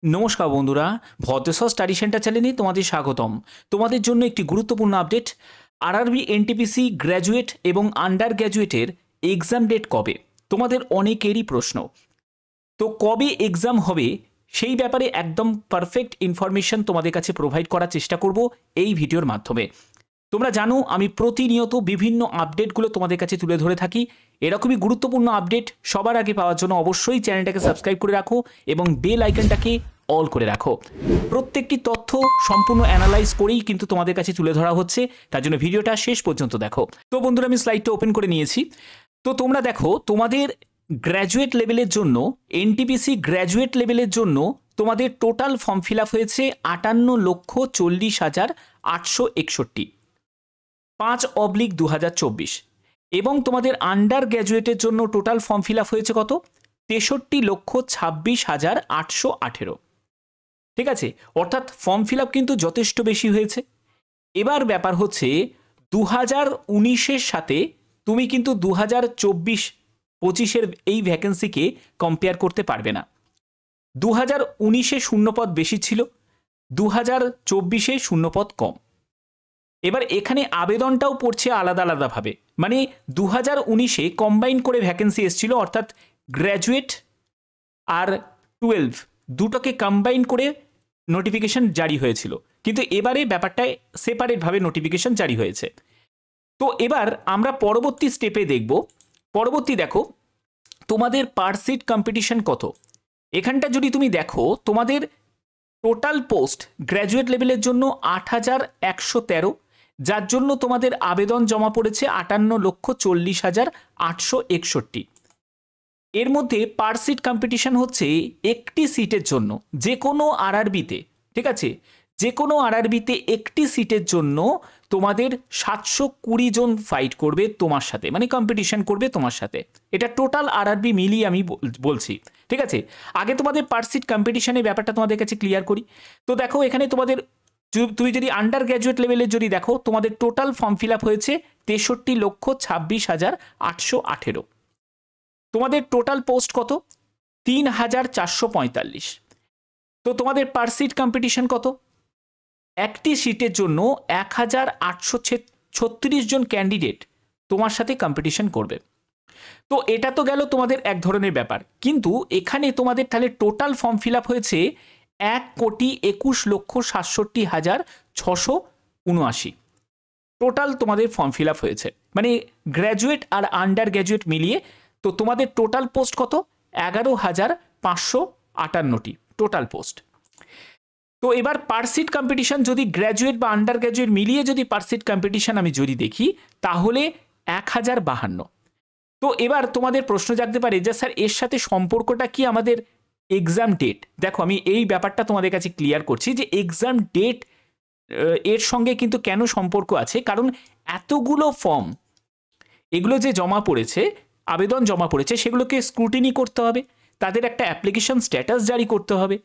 নমস্কার বন্ধুরা, Bhadreswar study centre চ্যানেলে তোমাদের স্বাগতম। তোমাদের জন্য একটি গুরুত্বপূর্ণ আপডেট। আরআরবি এনটিপিসি গ্র্যাজুয়েট এবং আন্ডার গ্র্যাজুয়েটের এক্সাম ডেট কবে? তোমাদের অনেকেরই প্রশ্ন। তো কবে এক্সাম হবে সেই ব্যাপারে একদম পারফেক্ট ইনফরমেশন তোমাদের কাছে প্রোভাইড করার চেষ্টা করব এই ভিডিওর মাধ্যমে। তোমরা জানো আমি প্রতিনিয়ত বিভিন্ন আপডেটগুলো তোমাদের কাছে তুলে ধরে থাকি। এরকমই গুরুত্বপূর্ণ আপডেট সবার আগে পাওয়ার জন্য অবশ্যই চ্যানেলটাকে সাবস্ক্রাইব করে রাখো এবং বেল আইকনটাকে অল করে রাখো। প্রত্যেকটি তথ্য সম্পূর্ণ অ্যানালাইজ করেই কিন্তু তোমাদের কাছে তুলে ধরা হচ্ছে, তার জন্য ভিডিওটা শেষ পর্যন্ত দেখো। তো বন্ধুরা, আমি স্লাইডটা ওপেন করে নিয়েছি। তো তোমরা দেখো, তোমাদের গ্র্যাজুয়েট লেভেলের জন্য, এনটিপিসি গ্র্যাজুয়েট লেভেলের জন্য তোমাদের টোটাল ফর্ম ফিল আপ হয়েছে 58,40,861, 5/2024। এবং তোমাদের আন্ডার গ্র্যাজুয়েটের জন্য টোটাল ফর্ম ফিল আপ হয়েছে কত? 63,26,818। ঠিক আছে, অর্থাৎ ফর্ম ফিল আপ কিন্তু যথেষ্ট বেশি হয়েছে। এবার ব্যাপার হচ্ছে 2019-এর সাথে তুমি কিন্তু 2024-25-এর এই ভ্যাকেন্সিকে কম্পেয়ার করতে পারবে না। 2019-এ শূন্যপদ বেশি ছিল, 2024-এ শূন্যপদ কম। এবার এখানে আবেদনটাও পড়ছে আলাদা আলাদাভাবে, মানে 2019-এ কম্বাইন করে ভ্যাকেন্সি এসেছিল, অর্থাৎ গ্র্যাজুয়েট আর 12 দুটোকে কম্বাইন করে নোটিফিকেশন জারি হয়েছিল, কিন্তু এবারে ব্যাপারটা সেপারেটভাবে নোটিফিকেশন জারি হয়েছে। তো এবার আমরা পরবর্তী স্টেপে দেখব। পরবর্তী দেখো, তোমাদের পার সিট কম্পিটিশন কত। এখানটা যদি তুমি দেখো, তোমাদের টোটাল পোস্ট গ্র্যাজুয়েট লেভেলের জন্য 8,113, যার জন্য তোমাদের আবেদন জমা পড়েছে 58,40,861। এর মধ্যে পার সিট কম্পিটিশন হচ্ছে একটি সিটের জন্য, যে কোনো আরআরবিতে, ঠিক আছে, যে কোনো আরআরবিতে একটি সিটের জন্য তোমাদের 720 জন ফাইট করবে তোমার সাথে, মানে কম্পিটিশন করবে তোমার সাথে। এটা টোটাল আরআরবি মিলিয়ে আমি বলছি, ঠিক আছে। আগে তোমাদের পার সিট কম্পিটিশনের ব্যাপারটা তোমাদের কাছে ক্লিয়ার করি। তো দেখো, এখানে তোমাদের তুমি যদি আন্ডার গ্র্যাজুয়েট লেভেলের যদি দেখো, তোমাদের টোটাল ফর্ম ফিল আপ হয়েছে 63,26,818। তোমাদের টোটাল পোস্ট কত? 3,445। তো তোমাদের পার সিট কম্পিটিশন কত? একটি সিটের জন্য 1,836 জন ক্যান্ডিডেট তোমার সাথে কম্পিটিশন করবে। তো এটা তো গেল তোমাদের এক ধরনের ব্যাপার, কিন্তু এখানে তোমাদের তাহলে টোটাল ফর্ম ফিল আপ হয়েছে 1,21,67,679 টোটাল তোমাদের ফর্ম ফিল আপ হয়েছে, মানে গ্র্যাজুয়েট আর আন্ডার গ্র্যাজুয়েট মিলিয়ে। তো তোমাদের টোটাল পোস্ট কত? 11,558টি টোটাল পোস্ট। তো এবার পার সিট কম্পিটিশন যদি গ্র্যাজুয়েট বা আন্ডার গ্র্যাজুয়েট মিলিয়ে যদি পার সিট কম্পিটিশন আমি যদি দেখি, তাহলে 1,052। তো এবার তোমাদের প্রশ্ন জাগতে পারে যে স্যার এর সাথে সম্পর্কটা কি আমাদের এক্সাম ডেট? দেখো, আমি এই ব্যাপারটা তোমাদের কাছে ক্লিয়ার করছি যে এক্সাম ডেট এর সঙ্গে কিন্তু কেন সম্পর্ক আছে, কারণ এতগুলো ফর্ম, এগুলো যে জমা পড়েছে, আবেদন জমা পড়েছে, সেগুলোকে স্ক্রুটিনি করতে হবে, তাদের একটা অ্যাপ্লিকেশন স্ট্যাটাস জারি করতে হবে।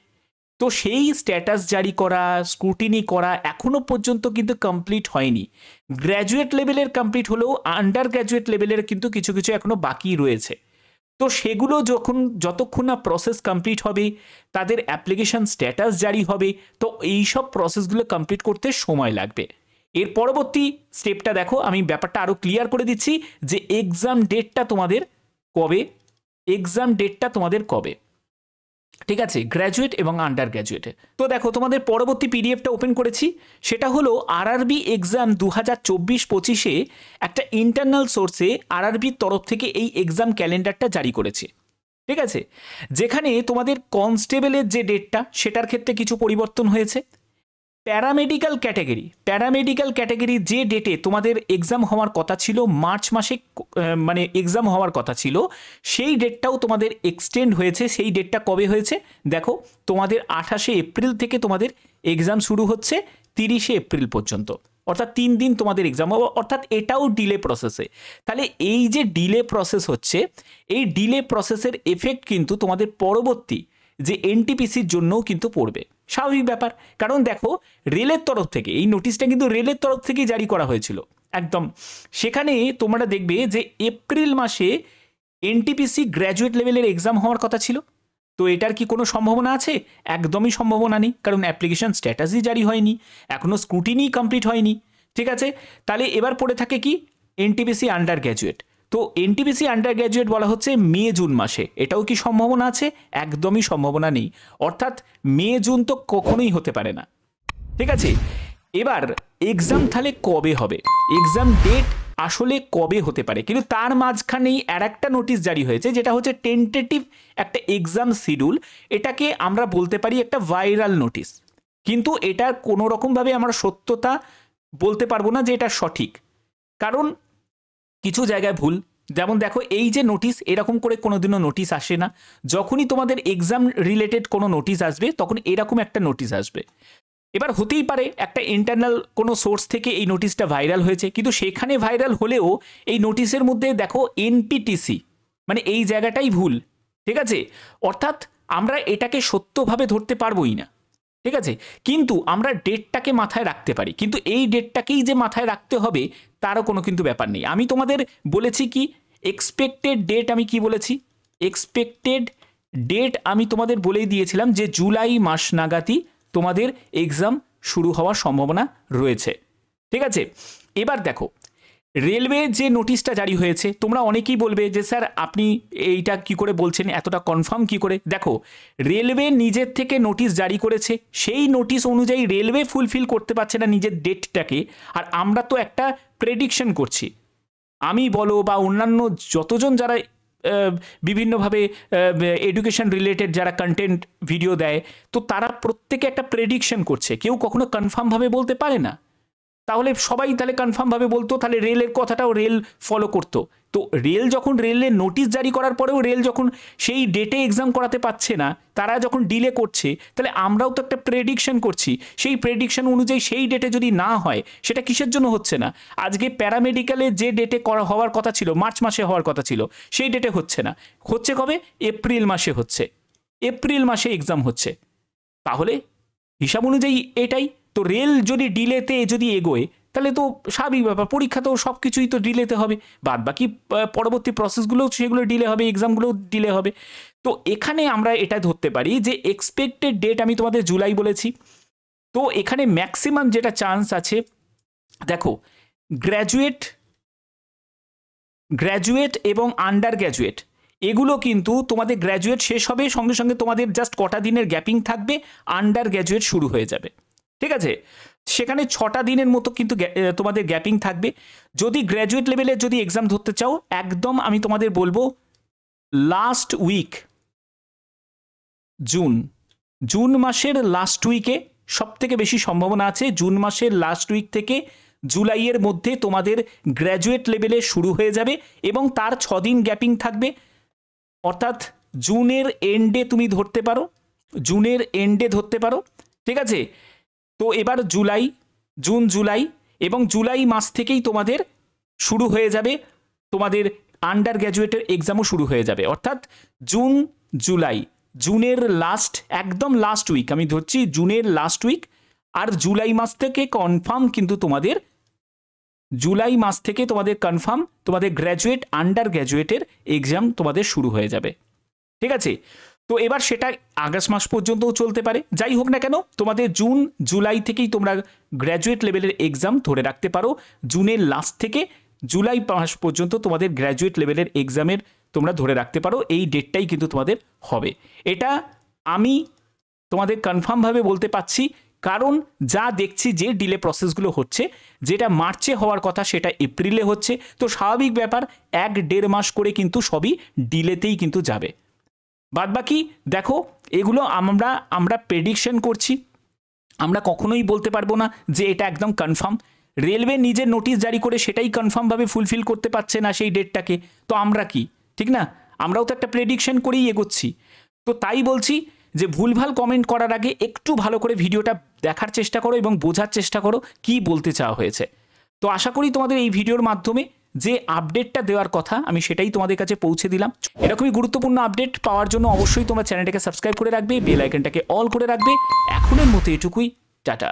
তো সেই স্ট্যাটাস জারি করা, স্ক্রুটিনি করা এখনো পর্যন্ত কিন্তু কমপ্লিট হয়নি। গ্র্যাজুয়েট লেভেলের কমপ্লিট হলেও আন্ডার গ্র্যাজুয়েট লেভেলের কিন্তু কিছু কিছু এখনো বাকি রয়েছে। তো সেগুলো যতক্ষণ না প্রসেস কমপ্লিট হবে, তাদের অ্যাপ্লিকেশন স্ট্যাটাস জারি হবে, তো এই সব প্রসেসগুলো কমপ্লিট করতে সময় লাগবে। এর পরবর্তী স্টেপটা দেখো, আমি ব্যাপারটা আরো ক্লিয়ার করে দিচ্ছি যে এক্সাম ডেটটা তোমাদের কবে, এক্সাম ডেটটা তোমাদের কবে, ঠিক আছে, গ্র্যাজুয়েট এবং আন্ডার গ্র্যাজুয়েটে। তো দেখো, তোমাদের পরবর্তী পিডিএফটা ওপেন করেছি, সেটা হলো আরআরবি এক্সাম 2024-25-এ একটা ইন্টারনাল সোর্সে আরআরবির তরফ থেকে এই এক্সাম ক্যালেন্ডারটা জারি করেছে, ঠিক আছে। যেখানে তোমাদের কনস্টেবলের যে ডেটটা, সেটার ক্ষেত্রে কিছু পরিবর্তন হয়েছে। প্যারামেডিক্যাল ক্যাটাগরি যে ডেটে তোমাদের এক্সাম হওয়ার কথা ছিল, মার্চ মাসে মানে এক্সাম হওয়ার কথা ছিল, সেই ডেটটাও তোমাদের এক্সটেন্ড হয়েছে। সেই ডেটটা কবে হয়েছে দেখো, তোমাদের 28শে এপ্রিল থেকে তোমাদের এক্সাম শুরু হচ্ছে 30শে এপ্রিল পর্যন্ত, অর্থাৎ 3 দিন তোমাদের এক্সাম হবে, অর্থাৎ এটাও ডিলে প্রসেসে। তাহলে এই যে ডিলে প্রসেস হচ্ছে, এই ডিলে প্রসেসের এফেক্ট কিন্তু তোমাদের পরবর্তী যে এনটিপিসির জন্যও কিন্তু পড়বে, স্বাভাবিক ব্যাপার। কারণ দেখো, রেলের তরফ থেকে এই নোটিশটা কিন্তু রেলের তরফ থেকেই জারি করা হয়েছিল একদম। সেখানে তোমরা দেখবে যে এপ্রিল মাসে এনটিপিসি গ্র্যাজুয়েট লেভেলের এক্সাম হওয়ার কথা ছিল, তো এটার কি কোনো সম্ভাবনা আছে? একদমই সম্ভাবনা নেই, কারণ অ্যাপ্লিকেশন স্ট্যাটাসই জারি হয়নি, এখনও স্ক্রুটিনি কমপ্লিট হয়নি। ঠিক আছে, তাহলে এবার পড়ে থাকে কি এনটিপিসি আন্ডার গ্র্যাজুয়েট। তো এনটিপিসি আন্ডার গ্র্যাজুয়েট বলা হচ্ছে মে জুন মাসে, এটাও কি সম্ভাবনা আছে? একদমই সম্ভাবনা নেই, অর্থাৎ মে জুন তো কখনোই হতে পারে না। ঠিক আছে, এবার এক্সাম তাহলে কবে হবে, এক্সাম ডেট আসলে কবে হতে পারে, কিন্তু তার মাঝখানেই আর একটা নোটিশ জারি হয়েছে, যেটা হচ্ছে টেন্টেটিভ একটা এক্সাম শিডিউল। এটাকে আমরা বলতে পারি একটা ভাইরাল নোটিশ, কিন্তু এটার কোনো রকমভাবে আমরা সত্যতা বলতে পারবো না যে এটা সঠিক, কারণ কিছু জায়গায় ভুল। যেমন দেখো, এই যে নোটিশ, এরকম করে কোনোদিনও নোটিশ আসে না। যখনই তোমাদের এক্সাম রিলেটেড কোনো নোটিশ আসবে, তখন এরকম একটা নোটিশ আসবে। এবার হতেই পারে একটা ইন্টারনাল কোনো সোর্স থেকে এই নোটিশটা ভাইরাল হয়েছে, কিন্তু সেখানে ভাইরাল হলেও এই নোটিশের মধ্যে দেখো এনপিটিসি, মানে এই জায়গাটাই ভুল। ঠিক আছে, অর্থাৎ আমরা এটাকে সত্যভাবে ধরতে পারবোই না। ঠিক আছে, কিন্তু আমরা ডেটটাকে মাথায় রাখতে পারি, কিন্তু এই ডেটটাকেই যে মাথায় রাখতে হবে তারও কোনো কিন্তু ব্যাপার নেই। আমি তোমাদের বলেছি কি এক্সপেক্টেড ডেট, আমি কি বলেছি এক্সপেক্টেড ডেট আমি তোমাদের বলেই দিয়েছিলাম যে জুলাই মাস নাগাদই তোমাদের এক্সাম শুরু হওয়ার সম্ভাবনা রয়েছে। ঠিক আছে, এবার দেখো রেলওয়ে যে নোটিশটা জারি হয়েছে, তোমরা অনেকেই বলবে যে স্যার আপনি এইটা কি করে বলছেন, এতটা কনফার্ম কি করে? দেখো, রেলওয়ে নিজের থেকে নোটিশ জারি করেছে, সেই নোটিশ অনুযায়ী রেলওয়ে ফুলফিল করতে পারছে না নিজের ডেটটাকে, আর আমরা তো একটা প্রেডিকশন করছি। আমি বলো বা অন্যান্য যতজন যারা বিভিন্নভাবে এডুকেশন রিলেটেড যারা কন্টেন্ট ভিডিও দেয়, তো তারা প্রত্যেকে একটা প্রেডিকশন করছে, কেউ কখনো কনফার্মভাবে বলতে পারে না। তাহলে সবাই তাহলে কনফার্মভাবে বলতো, তাহলে রেলের কথাটাও রেল ফলো করতো। তো রেল যখন রেলের নোটিশ জারি করার পরেও রেল যখন সেই ডেটে এক্সাম করাতে পারছে না, তারা যখন ডিলে করছে, তাহলে আমরাও তো একটা প্রেডিকশন করছি, সেই প্রেডিকশন অনুযায়ী সেই ডেটে যদি না হয়, সেটা কিসের জন্য হচ্ছে না? আজকে প্যারামেডিক্যালে যে ডেটে হওয়ার কথা ছিল, মার্চ মাসে হওয়ার কথা ছিল, সেই ডেটে হচ্ছে না, হচ্ছে কবে? এপ্রিল মাসে হচ্ছে, এপ্রিল মাসে এক্সাম হচ্ছে। তাহলে হিসাব অনুযায়ী এটাই তো, রেল যদি ডিলেতে যদি এগোয়, তাহলে তো স্বাভাবিক ব্যাপার, পরীক্ষা তো সব কিছুই তো ডিলেতে হবে, বাদ বাকি পরবর্তী প্রসেসগুলো সেগুলো ডিলে হবে, এক্সামগুলো ডিলে হবে। তো এখানে আমরা এটা ধরতে পারি যে এক্সপেক্টেড ডেট আমি তোমাদের জুলাই বলেছি। তো এখানে ম্যাক্সিমাম যেটা চান্স আছে, দেখো গ্র্যাজুয়েট এবং আন্ডার গ্র্যাজুয়েট, এগুলো কিন্তু তোমাদের গ্র্যাজুয়েট শেষ হবে, সঙ্গে সঙ্গে তোমাদের জাস্ট কটা দিনের গ্যাপিং থাকবে, আন্ডার গ্র্যাজুয়েট শুরু হয়ে যাবে। ঠিক আছে, সেখানে 6টা দিনের মতো কিন্তু তোমাদের গ্যাপিং থাকবে। যদি গ্র্যাজুয়েট লেভেলে যদি এক্সাম ধরতে চাও, একদম আমি তোমাদের বলবো লাস্ট উইক জুন মাসের লাস্ট উইকে সব থেকে বেশি সম্ভাবনা আছে। জুন মাসের লাস্ট উইক থেকে জুলাইয়ের মধ্যে তোমাদের গ্র্যাজুয়েট লেভেলে শুরু হয়ে যাবে এবং তার 6 দিন গ্যাপিং থাকবে, অর্থাৎ জুনের এন্ডে তুমি ধরতে পারো, জুনের এন্ডে ধরতে পারো। ঠিক আছে, তো এবার জুন জুলাই এবং জুলাই মাস থেকেই তোমাদের শুরু হয়ে যাবে, তোমাদের আন্ডার গ্র্যাজুয়েটের এক্সামও শুরু হয়ে যাবে, অর্থাৎ জুন জুলাই, জুনের লাস্ট একদম লাস্ট উইক আমি ধরছি, জুনের লাস্ট উইক। আর জুলাই মাস থেকে কনফার্ম কিন্তু তোমাদের জুলাই মাস থেকে তোমাদের কনফার্ম তোমাদের গ্র্যাজুয়েট আন্ডার গ্র্যাজুয়েটের এক্সাম তোমাদের শুরু হয়ে যাবে। ঠিক আছে, তো এবার সেটা আগস্ট মাস পর্যন্তও চলতে পারে, যাই হোক না কেন তোমাদের জুন জুলাই থেকেই তোমরা গ্র্যাজুয়েট লেভেলের এক্সাম ধরে রাখতে পারো, জুনের লাস্ট থেকে জুলাই মাস পর্যন্ত তোমাদের গ্র্যাজুয়েট লেভেলের এক্সামের তোমরা ধরে রাখতে পারো, এই ডেটটাই কিন্তু তোমাদের হবে। এটা আমি তোমাদের কনফার্মভাবে বলতে পারছি, কারণ যা দেখছি যে ডিলে প্রসেসগুলো হচ্ছে, যেটা মার্চে হওয়ার কথা সেটা এপ্রিলে হচ্ছে, তো স্বাভাবিক ব্যাপার 1-1.5 মাস করে কিন্তু সবই ডিলেতেই কিন্তু যাবে। বাদবাকি দেখো, এগুলো আমরা প্রেডিকশন করছি, আমরা কখনোই বলতে পারবো না যে এটা একদম কনফার্ম। রেলওয়ে নিজের নোটিশ জারি করে সেটাই কনফার্মভাবে ফুলফিল করতে পারছে না সেই ডেটটাকে, তো আমরা কি, ঠিক না, আমরাও তো একটা প্রেডিকশন করেই এগোচ্ছি। তো তাই বলছি যে ভুলভাল কমেন্ট করার আগে একটু ভালো করে ভিডিওটা দেখার চেষ্টা করো এবং বোঝার চেষ্টা করো কি বলতে চাওয়া হয়েছে। তো আশা করি তোমাদের এই ভিডিওর মাধ্যমে যে আপডেটটা দেওয়ার কথা আমি সেটাই তোমাদের কাছে পৌঁছে দিলাম। এরকমই গুরুত্বপূর্ণ আপডেট পাওয়ার জন্য অবশ্যই তোমার চ্যানেলটাকে সাবস্ক্রাইব করে রাখবে, বেল আইকনটাকে অল করে রাখবে। এখনের মতো এটুকুই, টাটা।